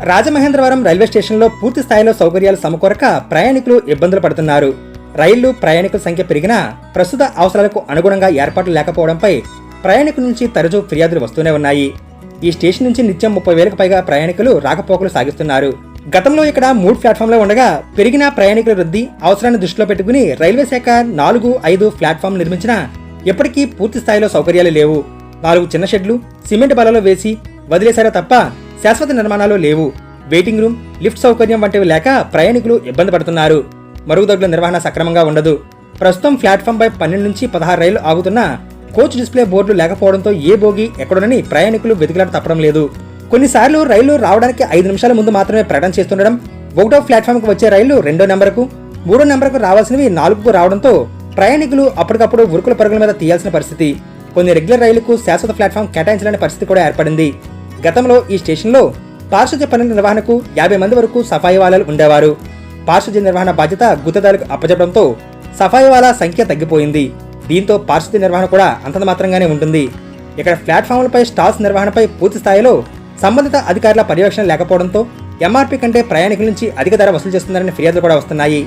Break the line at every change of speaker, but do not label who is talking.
Rajamahendravaram railway స్టేషన్లో పూర్తి స్థాయిలో సౌకర్యాలు సమకూరక ప్రయాణికులు ఇబ్బందులు పడుతున్నారు. రైళ్లు ప్రయాణికుల సంఖ్య పెరిగినా ప్రస్తుత అవసరాలకు అనుగుణంగా ఏర్పాట్లు లేకపోవడంపై ప్రయాణికుల నుంచి తరచూ ఫిర్యాదులు వస్తూనే ఉన్నాయి. ఈ స్టేషన్ నుంచి నిత్యం 30,000కు పైగా ప్రయాణికులు రాకపోకలు సాగిస్తున్నారు. గతంలో ఇక్కడ 3 ప్లాట్ఫామ్లు ఉండగా పెరిగిన ప్రయాణికుల రద్దీ అవసరాన్ని దృష్టిలో పెట్టుకుని రైల్వే శాఖ 4, 5 ప్లాట్ఫామ్ నిర్మించినా ఎప్పటికీ పూర్తి స్థాయిలో సౌకర్యాలు లేవు. 4 చిన్న షెడ్లు సిమెంట్ బలలో వేసి వదిలేశారో తప్ప శాశ్వత నిర్మాణాలు లేవు. వెయిటింగ్ రూమ్, లిఫ్ట్ సౌకర్యం వంటివి లేక ప్రయాణికులు ఇబ్బంది పడుతున్నారు. మరుగుదొడ్ల నిర్వహణ సక్రమంగా ఉండదు. ప్రస్తుతం ప్లాట్ఫామ్పై 12 నుంచి 16 రైళ్లు ఆగుతున్నా కోచ్ డిస్ప్లే బోర్డులు లేకపోవడంతో ఏ బోగి ఎక్కడోనని ప్రయాణికులు వెతికిలాట తప్పడం లేదు. కొన్నిసార్లు రైళ్లు రావడానికి 5 నిమిషాల ముందు మాత్రమే ప్రకటన చేస్తుండడం, 1వ ప్లాట్ఫామ్కు వచ్చే రైళ్లు 2వ నెంబర్కు, 3వ నెంబర్కు రావాల్సినవి 4కు రావడంతో ప్రయాణికులు అప్పటికప్పుడు ఉరుకుల పరుగుల మీద తీయాల్సిన పరిస్థితి. కొన్ని రెగ్యులర్ రైళ్లకు శాశ్వత ప్లాట్ఫామ్ కేటాయించాలనే పరిస్థితి కూడా ఏర్పడింది. గతంలో ఈ స్టేషన్లో పారిశుధ్య పనుల నిర్వహణకు 50 మంది వరకు సఫాయి వాలాలు ఉండేవారు. పారిశుధ్య నిర్వహణ బాధ్యత గుత్తదారులకు అప్పచెప్పడంతో సఫాయి వాలా సంఖ్య తగ్గిపోయింది. దీంతో పారిశుధ్య నిర్వహణ కూడా అంతంత మాత్రంగానే ఉంటుంది. ఇక్కడ ప్లాట్ఫామ్లపై స్టాల్స్ నిర్వహణపై పూర్తి స్థాయిలో సంబంధిత అధికారుల పర్యవేక్షణ లేకపోవడంతో ఎంఆర్పీ కంటే ప్రయాణికుల నుంచి అధిక ధర వసూలు చేస్తున్నారనే ఫిర్యాదులు కూడా వస్తున్నాయి.